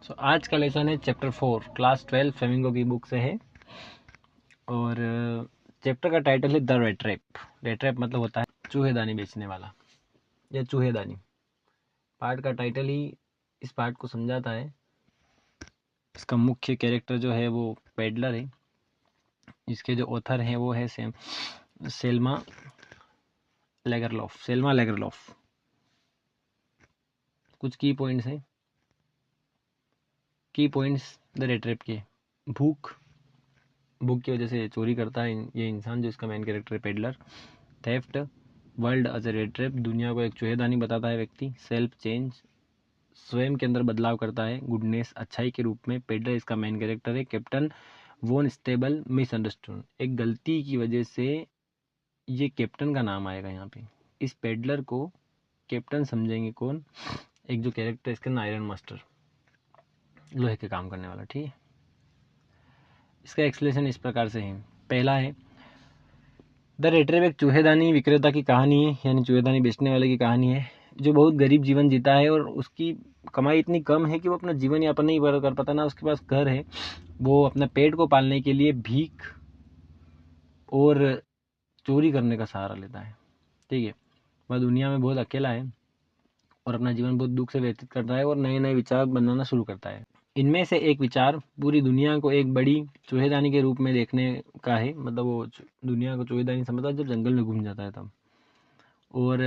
आज का लेसन है चैप्टर 4 क्लास 12 फ्लेमिंगो की बुक से है। और चैप्टर का टाइटल है the rate trap. Rate trap मतलब होता है चूहेदानी बेचने वाला या चूहेदानी। पार्ट का टाइटल ही इस पार्ट को समझाता है। इसका मुख्य कैरेक्टर जो है वो पेडलर है। इसके जो ऑथर हैं वो है सेल्मा लेगरलॉफ। कुछ की पॉइंट्स हैं। की पॉइंट्स द रेट ट्रैप के: भूख की वजह से चोरी करता है ये इंसान जो इसका मेन कैरेक्टर है peddler. Theft, world as a rat trap, दुनिया को एक चूहेदानी बताता है व्यक्ति। सेल्फ चेंज, स्वयं के अंदर बदलाव करता है। गुडनेस, अच्छाई के रूप में, पेडलर इसका मेन कैरेक्टर है। कैप्टन वोन स्टेबल, मिसअंडरस्टूड, एक गलती की वजह से ये कैप्टन का नाम आएगा यहाँ पे। इस पेडलर को कैप्टन समझेंगे कौन? एक जो कैरेक्टर इसका आयरन मास्टर, लोहे के काम करने वाला। ठीक है, इसका एक्सप्लेनेशन इस प्रकार से है। पहला है द रेट ट्रैप एक चूहेदानी विक्रेता की कहानी है, यानी चूहेदानी बेचने वाले की कहानी है जो बहुत गरीब जीवन जीता है और उसकी कमाई इतनी कम है कि वो अपना जीवन यापन नहीं कर पाता। ना उसके पास घर है, वो अपने पेट को पालने के लिए भीख और चोरी करने का सहारा लेता है। ठीक है, वह दुनिया में बहुत अकेला है और अपना जीवन बहुत दुख से व्यतीत करता है और नए नए विचार बनाना शुरू करता है। इनमें से एक विचार पूरी दुनिया को एक बड़ी चूहेदानी के रूप में देखने का है। मतलब वो दुनिया को चूहेदानी समझता है जब जंगल में घूम जाता है तब। और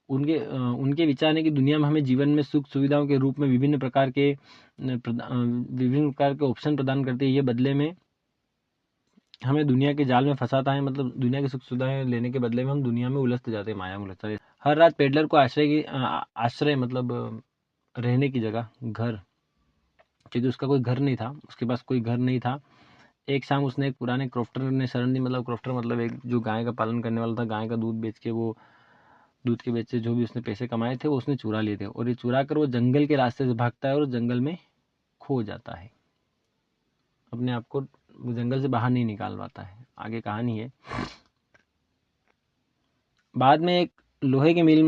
उनके विचार है कि दुनिया में हमें जीवन में सुख सुविधाओं के रूप में विभिन्न प्रकार के ऑप्शन प्रदान करती है। ये बदले में हमें दुनिया के जाल में फंसाता है। मतलब दुनिया की सुख सुविधाएं लेने के बदले में हम दुनिया में उलझते जाते हैं, माया में उलझते जाते हैं। हर रात पेडलर को आश्रय मतलब रहने की जगह, घर, क्योंकि उसका कोई घर नहीं था, उसके पास कोई घर नहीं था। एक शाम उसने एक पुराने क्रॉफ्टर ने शरण दी। मतलब क्रॉफ्टर मतलब एक जो गाय का पालन करने वाला था। गाय का दूध बेच के वो दूध के बेचे जो भी उसने पैसे कमाए थे वो उसने चुरा लिए थे। और ये चुरा कर वो जंगल के रास्ते से भागता है और जंगल में खो जाता है। अपने आप को जंगल से बाहर नहीं निकाल पाता है। आगे कहानी है। बाद में एक लोहे के मिल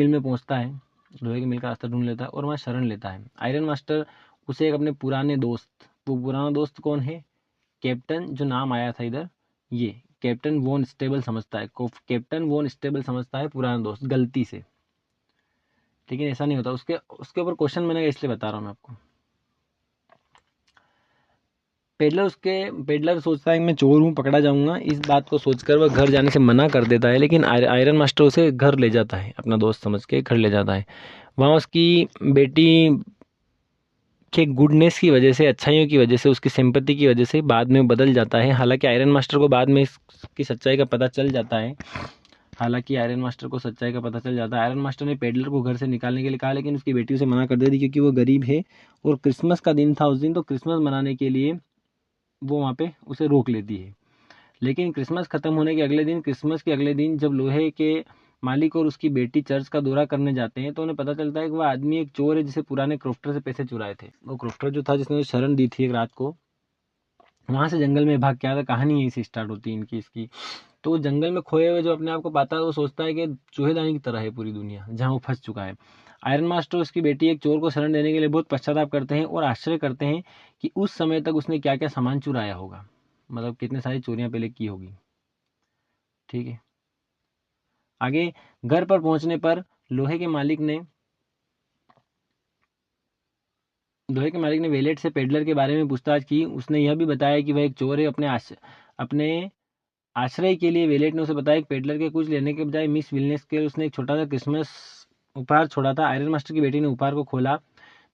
में पहुंचता है। लोहे के मिल का रास्ता ढूंढ लेता है और वहाँ शरण लेता है। आयरन मास्टर उसे एक अपने पुराने दोस्त, वो पुराना दोस्त कौन है? कैप्टन, जो नाम आया था इधर, ये कैप्टन वोन स्टेबल समझता है। कैप्टन वोन स्टेबल समझता है पुराना दोस्त, गलती से। लेकिन ऐसा नहीं होता। उसके ऊपर क्वेश्चन मैंने इसलिए बता रहा हूँ मैं आपको। पेडलर सोचता है कि मैं चोर हूँ, पकड़ा जाऊंगा। इस बात को सोचकर वह घर जाने से मना कर देता है। लेकिन आयरन मास्टर उसे घर ले जाता है, अपना दोस्त समझ के घर ले जाता है। वहाँ उसकी बेटी के गुडनेस की वजह से, अच्छाइयों की वजह से, उसकी सिंपैथी की वजह से बाद में बदल जाता है। हालांकि आयरन मास्टर को बाद में इसकी सच्चाई का पता चल जाता है। आयरन मास्टर ने पेडलर को घर से निकालने के लिए कहा, लेकिन उसकी बेटी उसे मना कर दी क्योंकि वो गरीब है और क्रिसमस का दिन था उस दिन। तो क्रिसमस मनाने के लिए वो वहाँ पे उसे रोक लेती है। लेकिन क्रिसमस खत्म होने के अगले दिन जब लोहे के मालिक और उसकी बेटी चर्च का दौरा करने जाते हैं तो उन्हें पता चलता है कि वह आदमी एक चोर है जिसे पुराने क्रॉफ्टर से पैसे चुराए थे। वो क्रॉफ्टर जो था जिसने शरण दी थी एक रात को, वहां से जंगल में भाग के आया था। कहानी यहीं से स्टार्ट होती है इनकी इसकी। तो वो जंगल में खोए हुए जो अपने आप को पाता है वो सोचता है कि चूहेदानी की तरह है पूरी दुनिया जहाँ वो फंस चुका है। आयरन मास्टर उसकी बेटी एक चोर को शरण देने के लिए बहुत पश्चाताप करते हैं और आश्चर्य करते हैं कि उस समय तक उसने क्या क्या सामान चुराया होगा। मतलब कितने सारी चोरियां पहले की होगी। ठीक है, आगे घर पर पहुंचने पर लोहे के मालिक ने वेलेट से पेडलर के बारे में पूछताछ की। उसने यह भी बताया कि वह एक चोर है। अपने आश्रय के लिए वेलेट ने उसे बताया कि पेडलर के कुछ लेने के बजाय मिस विलनेस के उसने एक छोटा सा क्रिसमस उपहार छोड़ा था। आयरन मास्टर की बेटी ने उपहार को खोला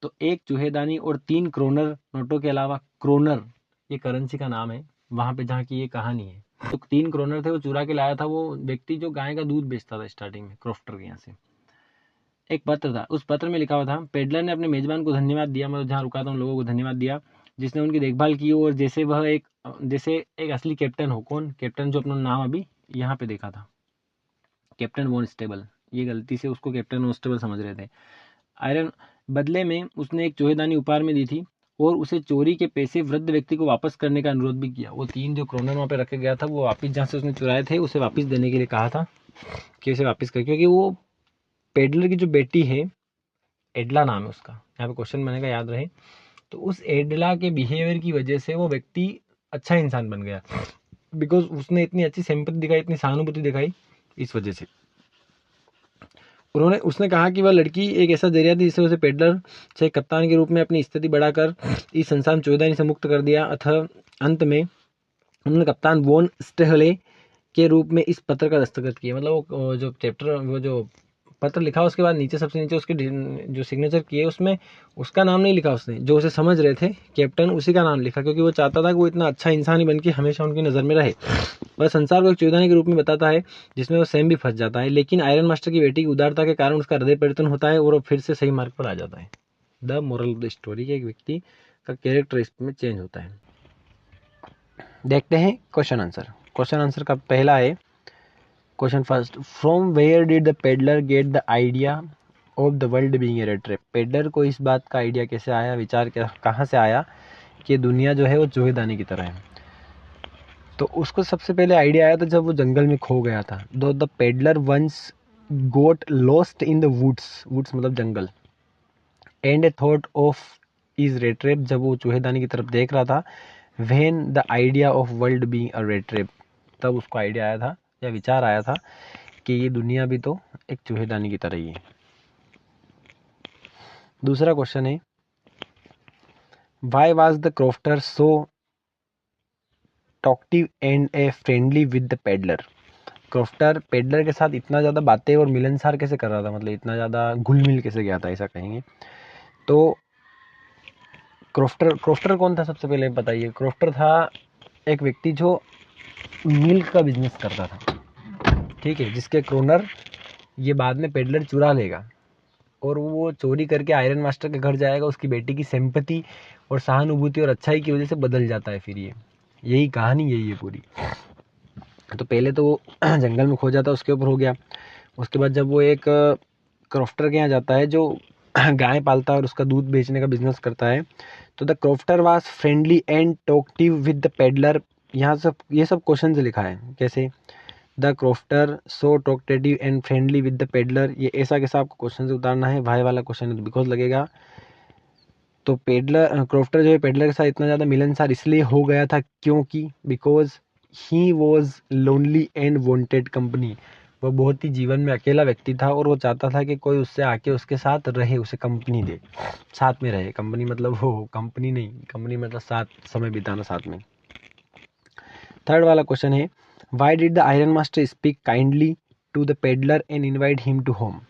तो एक चूहेदानी और 3 क्रोनर नोटों के अलावा, क्रोनर ये करेंसी का नाम है वहां पे जहाँ की ये कहानी है। तो 3 क्रोनर थे वो चुरा के लाया था वो व्यक्ति जो गाय का दूध बेचता था स्टार्टिंग में क्रॉफ्टर के यहाँ से। एक पत्र था, उस पत्र में लिखा हुआ था पेडलर ने अपने मेजबान को धन्यवाद दिया, मतलब जहाँ रुका था उन लोगों को धन्यवाद दिया जिसने उनकी देखभाल की और जैसे एक असली कैप्टन हो। कौन कैप्टन? जो अपना नाम अभी यहाँ पे देखा था, कैप्टन वॉन स्टेबल। ये गलती से उसको कैप्टन वॉन स्टेबल समझ रहे थे। आयरन बदले में उसने एक चोहेदानी उपहार में दी थी और उसे चोरी के पैसे वृद्ध व्यक्ति को वापस करने का अनुरोध भी किया। वो 3 जो क्रोनर वहाँ पे रखे गया था वो वापस जहाँ से उसने चुराए थे उसे वापस देने के लिए कहा था कि उसे वापस कर, क्योंकि वो पेडलर की जो बेटी है एडला नाम है उसका, यहाँ पे क्वेश्चन बनेगा, याद रहे। तो उस एडला के बिहेवियर की वजह से वो व्यक्ति अच्छा इंसान बन गया, बिकॉज उसने इतनी अच्छी सिंपैथी दिखाई, इतनी सहानुभूति दिखाई, इस वजह से। उसने कहा कि वह लड़की एक ऐसा जरिया थी जिससे उसे पेडलर से कप्तान के रूप में अपनी स्थिति बढ़ाकर इस संसार में चौधरी से मुक्त कर दिया। अतः अंत में उन्होंने कप्तान वॉन स्टेहले के रूप में इस पत्र का दस्तखत किया। मतलब वो जो चैप्टर, वो जो पत्र लिखा उसके बाद नीचे, सबसे नीचे उसके जो सिग्नेचर किए उसमें उसका नाम नहीं लिखा उसने, जो उसे समझ रहे थे कैप्टन, उसी का नाम लिखा, क्योंकि वो चाहता था कि वो इतना अच्छा इंसान ही बन के हमेशा उनकी नज़र में रहे। वह संसार को एक चौधरी के रूप में बताता है जिसमें वो स्वयं भी फंस जाता है, लेकिन आयरन मास्टर की बेटी की उदारता के कारण उसका हृदय परिवर्तन होता है और वो फिर से सही मार्ग पर आ जाता है। The moral of the story के एक व्यक्ति का कैरेक्टर इसमें चेंज होता है। देखते हैं क्वेश्चन आंसर। क्वेश्चन आंसर का पहला है, question first, from where did the peddler get the idea of the world being a rat trap. Peddler को इस बात का आइडिया कैसे आया, विचार कहाँ से आया कि दुनिया जो है वो चूहेदानी की तरह है। तो उसको सबसे पहले आइडिया आया था जब वो जंगल में खो गया था। Though the peddler once got lost in the woods, woods मतलब जंगल, and a thought of his rat trap, जब वो चूहेदानी की तरफ देख रहा था, when the idea of world being a rat trap, तब उसको आइडिया आया था या विचार आया था कि ये दुनिया भी तो एक चूहेदानी की तरह ही है। दूसरा क्वेश्चन है, why was the crofter so talkative and a friendly with the peddler. Crofter peddler के साथ इतना ज़्यादा बातें और मिलनसार कैसे कर रहा था, मतलब इतना ज़्यादा घुल मिल कैसे गया था, ऐसा कहेंगे। तो क्रॉफ्टर कौन था सबसे पहले बताइए। क्रॉफ्टर था एक व्यक्ति जो मिल्क का बिजनेस करता था, ठीक है, जिसके क्रोनर ये बाद में पेडलर चुरा लेगा और वो चोरी करके आयरन मास्टर के घर जाएगा, उसकी बेटी की सिंपैथी और सहानुभूति और अच्छाई की वजह से बदल जाता है। फिर यही कहानी यही है पूरी। तो पहले तो वो जंगल में खो जाता है, उसके ऊपर हो गया। उसके बाद जब वो एक क्रॉफ्टर के यहाँ जाता है जो गाय पालता है और उसका दूध बेचने का बिजनेस करता है, तो the crofter was friendly and talkative with the peddler. यहाँ सब ये सब क्वेश्चन से लिखा है, कैसे the crofter so talkative and friendly with the peddler, ये ऐसा कैसा आपको क्वेश्चन से उतारना है। भाई वाला क्वेश्चन है तो बिकॉज लगेगा। तो क्रॉफ्टर जो है पेडलर के साथ इतना ज़्यादा मिलनसार इसलिए हो गया था क्योंकि because he was lonely and wanted company. वह बहुत ही जीवन में अकेला व्यक्ति था और वो चाहता था कि कोई उससे आके उसके साथ रहे, उसे कंपनी दे, साथ में रहे। कंपनी मतलब वो कंपनी नहीं, कंपनी मतलब साथ समय बिताना साथ में। थर्ड वाला क्वेश्चन है, why did the iron master speak kindly to the peddler and invite him to home.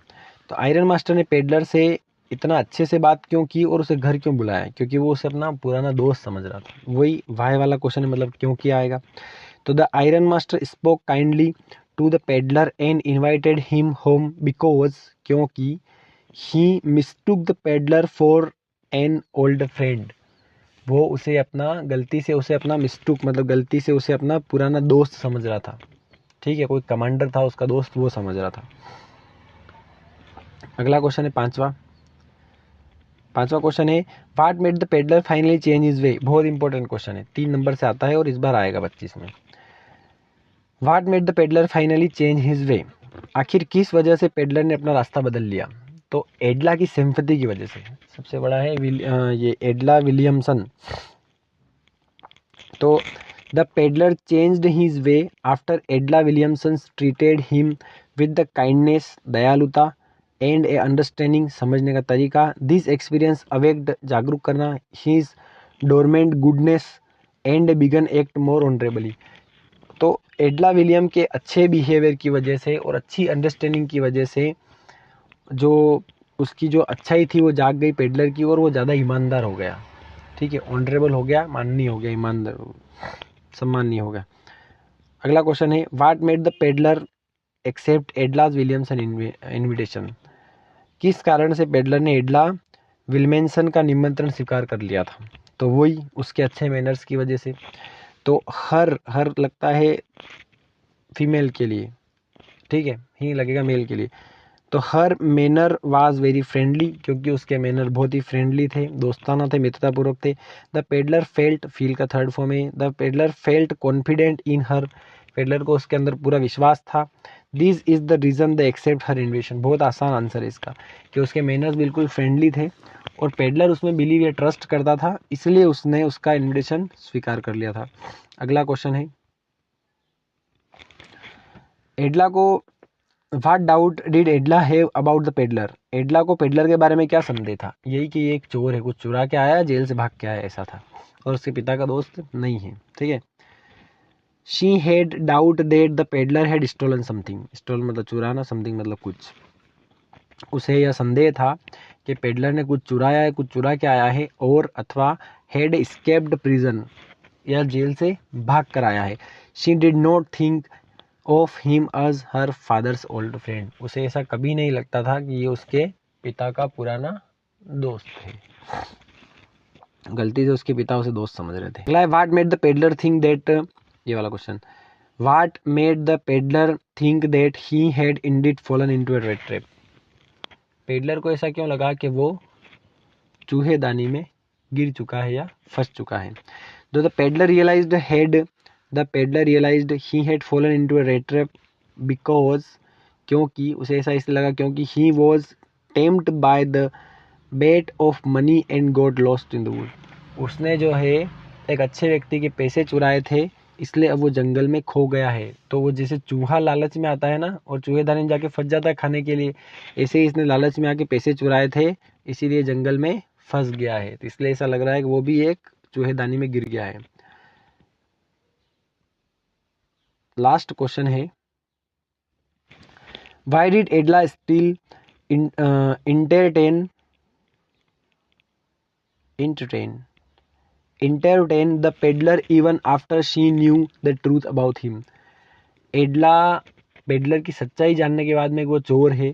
तो आयरन मास्टर ने पेडलर से इतना अच्छे से बात क्यों की और उसे घर क्यों बुलाया, क्योंकि वो उसे अपना पुराना दोस्त समझ रहा था। वही वाई वाला क्वेश्चन है, मतलब क्यों किया आएगा। तो the iron master spoke kindly to the peddler and invited him home because, क्योंकि he mistook the peddler for an old friend. वो उसे अपना गलती से उसे अपना मिस्टूक मतलब गलती से उसे अपना पुराना दोस्त समझ रहा था, ठीक है, कोई कमांडर था उसका दोस्त वो समझ रहा था। अगला क्वेश्चन है पांचवा क्वेश्चन है, what made the peddler finally change his way. बहुत इंपॉर्टेंट क्वेश्चन है, 3 नंबर से आता है और इस बार आएगा 25 में। What made the peddler finally change his way, आखिर किस वजह से पेडलर ने अपना रास्ता बदल लिया। तो एडला की सिंपैथी की वजह से। सबसे बड़ा है ये एडला विलियमसन। तो the peddler changed his way after Edla Williamson treated him with the kindness, दयालुता एंड ए अंडरस्टैंडिंग, समझने का तरीका। दिस एक्सपीरियंस अवेक्ड, जागरूक करना, his dormant goodness and began act more honourably. तो एडला विलियम के अच्छे बिहेवियर की वजह से और अच्छी अंडरस्टैंडिंग की वजह से जो उसकी जो अच्छाई थी वो जाग गई पेडलर की और वो ज़्यादा ईमानदार हो गया, ठीक है, ऑनरेबल हो गया, माननीय हो गया, ईमानदार सम्माननीय हो गया। अगला क्वेश्चन है, what made the peddler accept Edla's Williamson invitation. किस कारण से पेडलर ने एडला विल्मेंसन का निमंत्रण स्वीकार कर लिया था। तो वही उसके अच्छे मैनर्स की वजह से। तो हर लगता है फीमेल के लिए, ठीक है, ही लगेगा मेल के लिए। तो हर मैनर वाज वेरी फ्रेंडली, क्योंकि उसके मैनर बहुत ही फ्रेंडली थे, दोस्ताना थे, मित्रतापूर्वक थे। द पेडलर फेल्ट, फील का थर्ड फॉर्म है, the peddler felt confident in her, peddler को उसके अंदर पूरा विश्वास था। This is the reason the accept her invitation. बहुत आसान आंसर है इसका, कि उसके मैनर्स बिल्कुल फ्रेंडली थे और पेडलर उसमें बिलीव या ट्रस्ट करता था, इसलिए उसने उसका इन्विटेशन स्वीकार कर लिया था। अगला क्वेश्चन है, एडला को what doubt did Edla have about the peddler. Edla को पेडलर के बारे में क्या संदेह था? यही कि ये एक चोर है, कुछ चुरा के आया, जेल से भाग के आया, ऐसा था, और उसके पिता का दोस्त नहीं है। ठीक है। She had doubt that the peddler had stolen something. Stolen मतलब चुराना, समथिंग मतलब कुछ। उसे यह संदेह था कि पेडलर ने कुछ चुराया है, कुछ चुरा के आया है, और अथवा हैड एस्केप्ड प्रिजन, या जेल से भाग कर आया है। She did not think of him as her father's old friend. उसे ऐसा कभी नहीं लगता था कि ये उसके पिता का पुराना दोस्त है, गलती से उसके पिता उसे दोस्त समझ रहे थे। अगला है, what made the peddler think that, ये वाला question, what made the peddler think that he had Indeed fallen into a rat trap. Peddler को ऐसा क्यों लगा कि वो चूहेदानी में गिर चुका है या फंस चुका है? Though the peddler realized he had fallen into a rat trap because, क्योंकि उसे ऐसा इसलिए लगा क्योंकि he was tempted by the bait of money and got lost in the wood। उसने जो है एक अच्छे व्यक्ति के पैसे चुराए थे, इसलिए अब वो जंगल में खो गया है। तो वो जैसे चूहा लालच में आता है ना, और चूहेदानी में जाके फंस जाता है खाने के लिए, ऐसे ही इसने लालच में आके पैसे चुराए थे, इसीलिए जंगल में फंस गया है। तो इसलिए ऐसा लग रहा है कि वो भी एक चूहेदानी में गिर गया है। लास्ट क्वेश्चन है, why did एडला still entertain the peddler even after she knew the truth about him। एडला peddler की सच्चाई जानने के बाद में वो चोर है,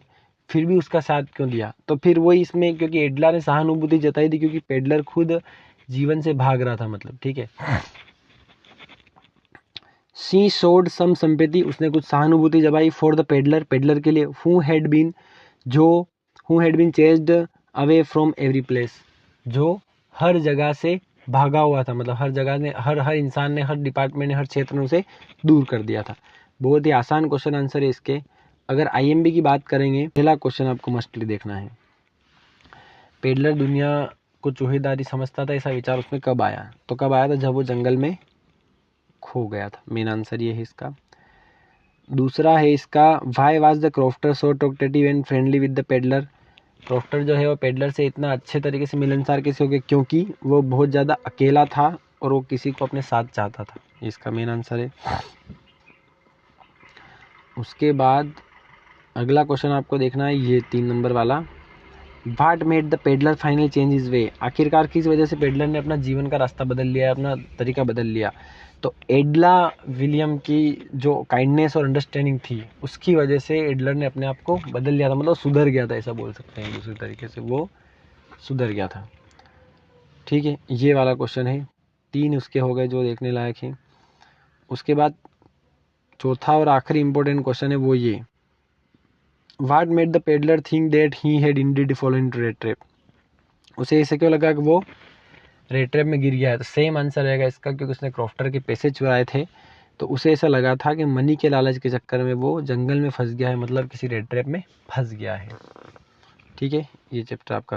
फिर भी उसका साथ क्यों दिया? तो फिर वही इसमें, क्योंकि एडला ने सहानुभूति जताई थी, क्योंकि पेडलर खुद जीवन से भाग रहा था, मतलब। ठीक है। शी शोड सम सिंपैथी, उसने कुछ सहानुभूति जताई फॉर द पेडलर, पेडलर के लिए, who had been chased away from every place, जो हर जगह से भागा हुआ था, मतलब हर जगह ने, हर इंसान ने, हर डिपार्टमेंट ने, हर क्षेत्र ने उसे दूर कर दिया था। बहुत ही आसान क्वेश्चन आंसर है इसके। अगर आईएमबी की बात करेंगे, पहला क्वेश्चन आपको मस्टली देखना है, पेडलर दुनिया को चूहेदारी समझता था, ऐसा विचार उसमें कब आया? तो कब आया था? जब वो जंगल में खो गया था। मेन आंसर ये है इसका। दूसरा है इसका, why was the crofter so talkative and friendly with the peddler. Crofter जो है वो पेडलर से इतना अच्छे तरीके से मिलनसार कैसे हो गया? क्योंकि वो बहुत ज़्यादा अकेला था और वो किसी को अपने साथ चाहता था। इसका मेन आंसर है। उसके बाद अगला क्वेश्चन आपको देखना है, ये 3 नंबर वाला, what made the peddler finally change his way. आखिरकार किस वजह से पेडलर ने अपना जीवन का रास्ता बदल लिया, अपना तरीका बदल लिया? तो एडला विलियम की जो काइंडनेस और अंडरस्टैंडिंग थी, उसकी वजह से एडलर ने अपने आप को बदल लिया था, मतलब सुधर गया था, ऐसा बोल सकते हैं। दूसरी तरीके से वो सुधर गया था। ठीक है, ये वाला क्वेश्चन है। 3 उसके हो गए जो देखने लायक है। उसके बाद चौथा और आखिरी इंपॉर्टेंट क्वेश्चन है वो ये, what made the peddler think that he had Indeed fallen into red trap. उसे ऐसे क्यों लगा कि वो रेड ट्रैप में गिर गया है? तो सेम आंसर रहेगा इसका, क्योंकि उसने क्रॉफ्टर के पैसे चुराए थे, तो उसे ऐसा लगा था कि मनी के लालच के चक्कर में वो जंगल में फंस गया है, मतलब किसी रेड ट्रैप में फंस गया है। ठीक है, ये चैप्टर आपका